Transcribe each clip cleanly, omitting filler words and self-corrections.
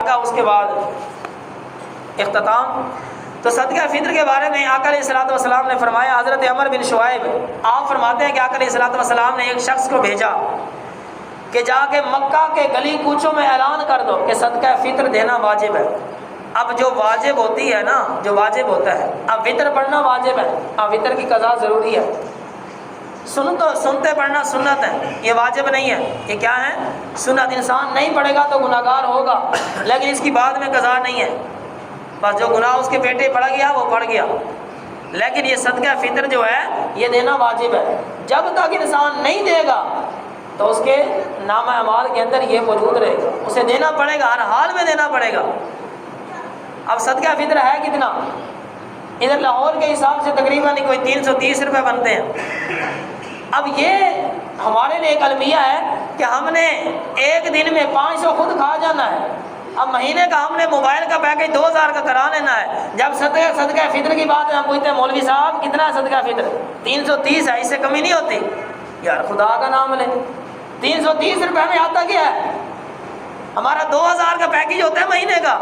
اس کے بعد اختتام۔ تو صدقہ فطر کے بارے میں آقا علیہ الصلوۃ والسلام نے فرمایا، حضرت عمر بن شعیب آپ فرماتے ہیں کہ آقا علیہ الصلوۃ والسلام نے ایک شخص کو بھیجا کہ جا کے مکہ کے گلی کوچوں میں اعلان کر دو کہ صدقہ فطر دینا واجب ہے۔ اب جو واجب ہوتی ہے نا، جو واجب ہوتا ہے، اب وطر پڑھنا واجب ہے، اب وطر کی قضا ضروری ہے، سنتے پڑھنا سنت ہے، یہ واجب نہیں ہے، یہ کیا ہے؟ سنت۔ انسان نہیں پڑھے گا تو گناہ گار ہوگا، لیکن اس کی بعد میں قضا نہیں ہے، بس جو گناہ اس کے پیٹے پڑ گیا وہ پڑ گیا۔ لیکن یہ صدقہ فطر جو ہے یہ دینا واجب ہے، جب تک انسان نہیں دے گا تو اس کے نامہ اعمال کے اندر یہ موجود رہے گا، اسے دینا پڑے گا، ہر حال میں دینا پڑے گا۔ اب صدقہ فطر ہے کتنا؟ ادھر لاہور کے حساب سے تقریباً کوئی 330 روپے بنتے ہیں۔ اب یہ ہمارے لیے ایک المیہ ہے کہ ہم نے ایک دن میں 500 خود کھا جانا ہے، اب مہینے کا ہم نے موبائل کا پیکج 2000 کا کرا لینا ہے۔ جب صدقہ فطر کی بات ہے ہم پوچھتے ہیں مولوی صاحب کتنا ہے صدقہ فطر؟ 330 ہے، اس سے کمی نہیں ہوتی؟ یار خدا کا نام لے، 330 روپے میں آتا کیا ہے؟ ہمارا 2000 کا پیکج ہوتا ہے مہینے کا،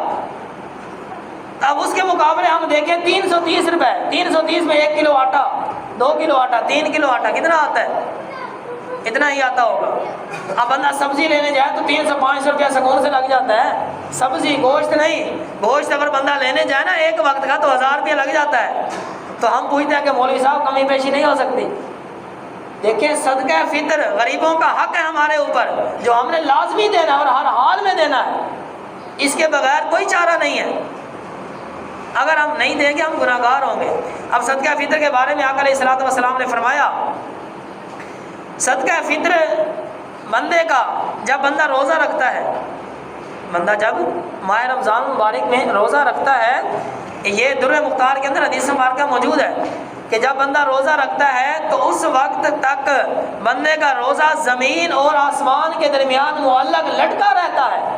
اب اس کے مقابلے ہم دیکھیں 330 روپے، 330 میں 1 کلو آٹا، 2 کلو آٹا، 3 کلو آٹا، کتنا آتا ہے؟ اتنا ہی آتا ہوگا۔ اب بندہ سبزی لینے جائے تو 300-500 روپیہ سکون سے لگ جاتا ہے، سبزی گوشت نہیں، گوشت اگر بندہ لینے جائے نا ایک وقت کا تو 1000 روپیہ لگ جاتا ہے۔ تو ہم پوچھتے ہیں کہ مولوی صاحب کمی بیشی نہیں ہو سکتی؟ دیکھیں صدقہ فطر غریبوں کا حق ہے ہمارے اوپر، جو ہم نے لازمی دینا ہے اور ہر حال میں دینا ہے، اس کے بغیر کوئی چارہ نہیں ہے۔ اگر ہم نہیں دیں گے ہم گناہ گار ہوں گے۔ اب صدقہ فطر کے بارے میں آقا علیہ الصلوۃ والسلام نے فرمایا، صدقہ فطر بندے کا جب بندہ روزہ رکھتا ہے، بندہ جب ماہ رمضان مبارک میں روزہ رکھتا ہے، یہ در مختار کے اندر حدیث مبارکہ موجود ہے کہ جب بندہ روزہ رکھتا ہے تو اس وقت تک بندے کا روزہ زمین اور آسمان کے درمیان معلق لٹکا رہتا ہے،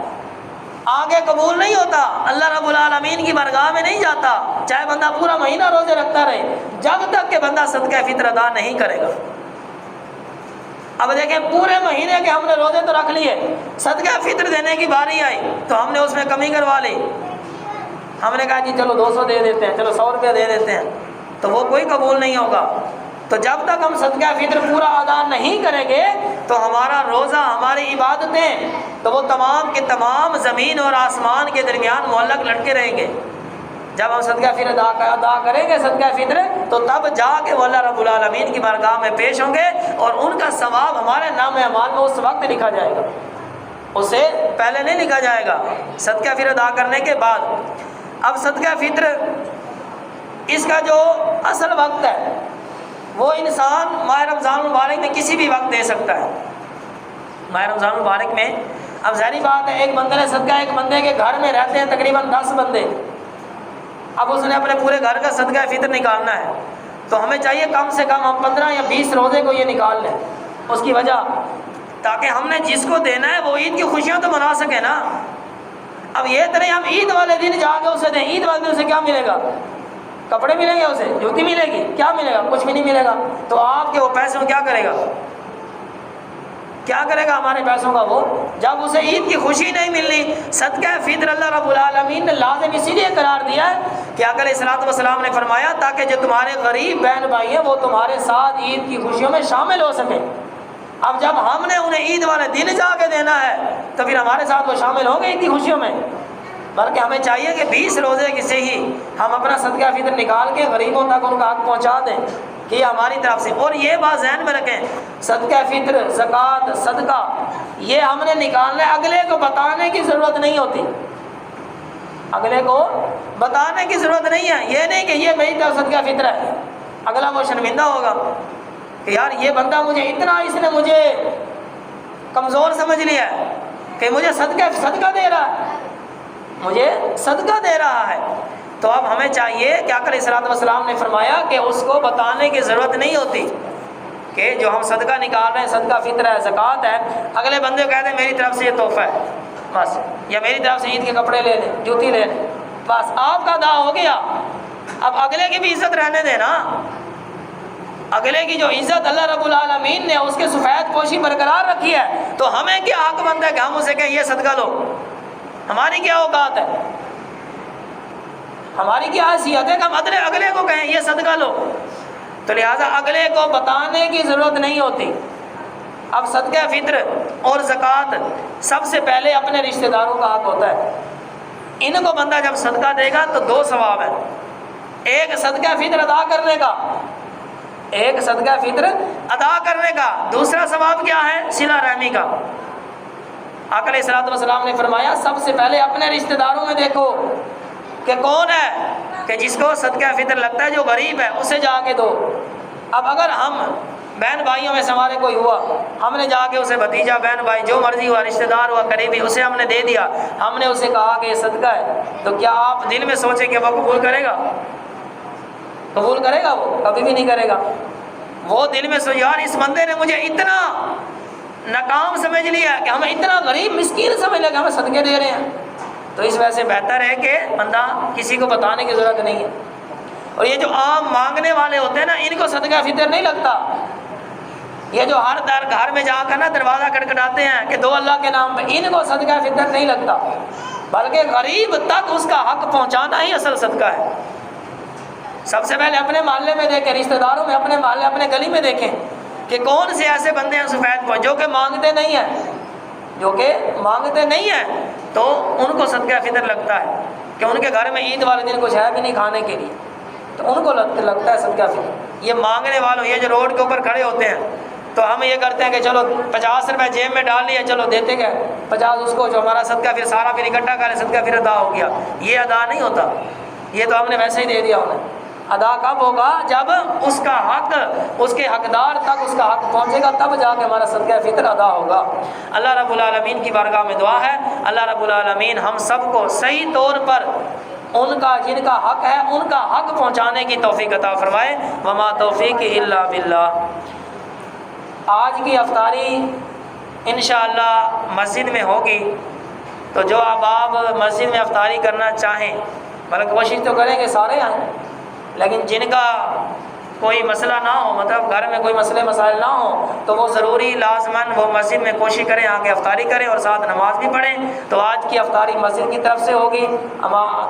آگے قبول نہیں ہوتا، اللہ رب العالمین کی بارگاہ میں نہیں جاتا، چاہے بندہ پورا مہینہ روزے رکھتا رہے، جب تک کہ بندہ صدقہ فطر ادا نہیں کرے گا۔ اب دیکھیں پورے مہینے کے ہم نے روزے تو رکھ لیے، صدقہ فطر دینے کی باری آئی تو ہم نے اس میں کمی کروا لی، ہم نے کہا جی چلو 200 دے دیتے ہیں، چلو 100 روپیہ دے دیتے ہیں، تو وہ کوئی قبول نہیں ہوگا۔ تو جب تک ہم صدقہ فطر پورا ادا نہیں کریں گے تو ہمارا روزہ، ہماری عبادتیں تو وہ تمام کے تمام زمین اور آسمان کے درمیان معلق لٹکے رہیں گے۔ جب ہم صدقہ فطر ادا کریں گے صدقہ فطر تو تب جا کے وہ اللہ رب العالمین کی بارگاہ میں پیش ہوں گے اور ان کا ثواب ہمارے نام اعمال میں اس وقت لکھا جائے گا، اس سے پہلے نہیں لکھا جائے گا، صدقہ فطر ادا کرنے کے بعد۔ اب صدقہ فطر اس کا جو اصل وقت ہے وہ انسان ماہ رمضان المبارک میں کسی بھی وقت دے سکتا ہے۔ ماہ رمضان المبارک میں اب ظاہری بات ہے ایک بندے نے صدقہ، ایک بندے کے گھر میں رہتے ہیں تقریباً 10 بندے، اب اس نے اپنے پورے گھر کا صدقہ فطر نکالنا ہے تو ہمیں چاہیے کم سے کم ہم 15 یا 20 روزے کو یہ نکال لیں۔ اس کی وجہ تاکہ ہم نے جس کو دینا ہے وہ عید کی خوشیاں تو منا سکے نا۔ اب یہ طرح ہم عید والے دن جا کے اسے دیں، عید والے دن اسے کیا ملے گا؟ کپڑے ملیں گے، اسے جوتی ملے گی، کیا ملے گا؟ کچھ بھی نہیں ملے گا۔ تو آپ کے وہ پیسوں کیا کرے گا؟ کیا کرے گا ہمارے پیسوں کا وہ؟ جب اسے عید کی خوشی نہیں ملنی۔ صدقہ فطر اللہ رب العالمین نے لازم اسی لیے قرار دیا ہے کہ آقا علیہ الصلوۃ والسلام نے فرمایا تاکہ جو تمہارے غریب بہن بھائی ہیں وہ تمہارے ساتھ عید کی خوشیوں میں شامل ہو سکے۔ اب جب ہم نے انہیں عید والے دن جا کے دینا ہے تو پھر ہمارے ساتھ وہ شامل ہوں گے عید کی خوشیوں میں؟ بلکہ ہمیں چاہیے کہ 20 روزے کی سے ہی ہم اپنا صدقہ فطر نکال کے غریبوں تک ان کا حق پہنچا دیں کہ یہ ہماری طرف سے۔ اور یہ بات ذہن میں رکھیں، صدقہ فطر، زکوٰۃ، صدقہ یہ ہم نے نکالنا ہے، اگلے کو بتانے کی ضرورت نہیں ہوتی، اگلے کو بتانے کی ضرورت نہیں ہے۔ یہ نہیں کہ یہ میری طرف صدقہ فطر ہے، اگلا وہ شرمندہ ہوگا کہ یار یہ بندہ مجھے اتنا، اس نے مجھے کمزور سمجھ لیا ہے کہ مجھے صدقہ دے رہا ہے، مجھے صدقہ دے رہا ہے۔ تو اب ہمیں چاہیے کہ آقا علیہ الصلوۃ والسلام نے فرمایا کہ اس کو بتانے کی ضرورت نہیں ہوتی کہ جو ہم صدقہ نکال رہے ہیں صدقہ فطر ہے، زکوٰۃ ہے، اگلے بندے کو کہتے ہیں میری طرف سے یہ تحفہ ہے بس، یا میری طرف سے عید کے کپڑے لے لیں، جوتی لے لیں، بس آپ کا ادا ہو گیا۔ اب اگلے کی بھی عزت رہنے دیں نا، اگلے کی جو عزت اللہ رب العالمین نے اس کے سفید پوشی برقرار رکھی ہے تو ہمیں کیا حق بنتا ہے کہ ہم اسے کہیں یہ صدقہ لو؟ ہماری کیا اوقات ہے، ہماری کیا حیثیت ہے کہ ہم اگلے کو کہیں یہ صدقہ لو؟ تو لہٰذا اگلے کو بتانے کی ضرورت نہیں ہوتی۔ اب صدقہ فطر اور زکوٰۃ سب سے پہلے اپنے رشتہ داروں کا حق ہوتا ہے۔ ان کو بندہ جب صدقہ دے گا تو دو ثواب ہیں، ایک صدقہ فطر ادا کرنے کا، ایک صدقہ فطر ادا کرنے کا، دوسرا ثواب کیا ہے؟ صلہ رحمی کا۔ آقا علیہ الصلوۃ والسلام نے فرمایا سب سے پہلے اپنے رشتہ داروں میں دیکھو کہ کون ہے کہ جس کو صدقہ فطر لگتا ہے، جو غریب ہے اسے جا کے دو۔ اب اگر ہم بہن بھائیوں میں سے ہمارے کوئی ہوا، ہم نے جا کے اسے بھتیجا بہن بھائی جو مرضی ہوا رشتہ دار ہوا قریبی، اسے ہم نے دے دیا، ہم نے اسے کہا کہ یہ صدقہ ہے، تو کیا آپ دل میں سوچیں کہ وہ قبول کرے گا؟ قبول کرے گا؟ وہ کبھی بھی نہیں کرے گا۔ وہ دل میں سوچ یار اس بندے نے مجھے اتنا ناکام سمجھ لیا کہ ہمیں اتنا غریب مسکین سمجھ لیا کہ ہمیں صدقے دے رہے ہیں، تو اس وجہ سے بہتر ہے کہ بندہ کسی کو بتانے کی ضرورت نہیں ہے۔ اور یہ جو عام مانگنے والے ہوتے ہیں نا، ان کو صدقہ فطر نہیں لگتا۔ یہ جو ہر گھر میں جا کر نا دروازہ کھٹکھٹاتے ہیں کہ دو اللہ کے نام پہ، ان کو صدقہ فطر نہیں لگتا، بلکہ غریب تک اس کا حق پہنچانا ہی اصل صدقہ ہے۔ سب سے پہلے اپنے محلے میں دیکھیں، رشتہ داروں میں، اپنے محلے اپنے گلی میں دیکھیں کہ کون سے ایسے بندے ہیں سفید پوش جو کہ مانگتے نہیں ہیں، جو کہ مانگتے نہیں ہیں، تو ان کو صدقہ فطر لگتا ہے کہ ان کے گھر میں عید والے دن کچھ ہے بھی نہیں کھانے کے لیے، تو ان کو لگتا ہے صدقہ فطر۔ یہ مانگنے والوں، یہ جو روڈ کے اوپر کھڑے ہوتے ہیں، تو ہم یہ کرتے ہیں کہ چلو 50 روپے جیب میں ڈال لیا، چلو دیتے گئے 50 اس کو، جو ہمارا صدقہ پھر سارا پھر اکٹھا کرے، صدقہ پھر ادا ہو گیا۔ یہ ادا نہیں ہوتا، یہ تو ہم نے ویسے ہی دے دیا انہیں۔ ادا کب ہوگا؟ جب اس کا حق، اس کے حقدار تک اس کا حق پہنچے گا، تب جا کے ہمارا صدقہ فطر ادا ہوگا۔ اللہ رب العالمین کی بارگاہ میں دعا ہے، اللہ رب العالمین ہم سب کو صحیح طور پر ان کا جن کا حق ہے ان کا حق پہنچانے کی توفیق عطا فرمائے۔ وما توفیق الا باللہ۔ آج کی افطاری انشاءاللہ مسجد میں ہوگی، تو جو آپ مسجد میں افطاری کرنا چاہیں، بلکہ کوشش تو کریں کہ سارے آئیں، لیکن جن کا کوئی مسئلہ نہ ہو، مطلب گھر میں کوئی مسئلے مسائل نہ ہو، تو وہ ضروری لازماً وہ مسجد میں کوشش کریں، آ کے افطاری کریں اور ساتھ نماز بھی پڑھیں۔ تو آج کی افطاری مسجد کی طرف سے ہوگی۔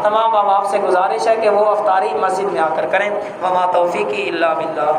تمام آپ سے گزارش ہے کہ وہ افطاری مسجد میں آ کر کریں۔ وما توفیقی الا باللہ۔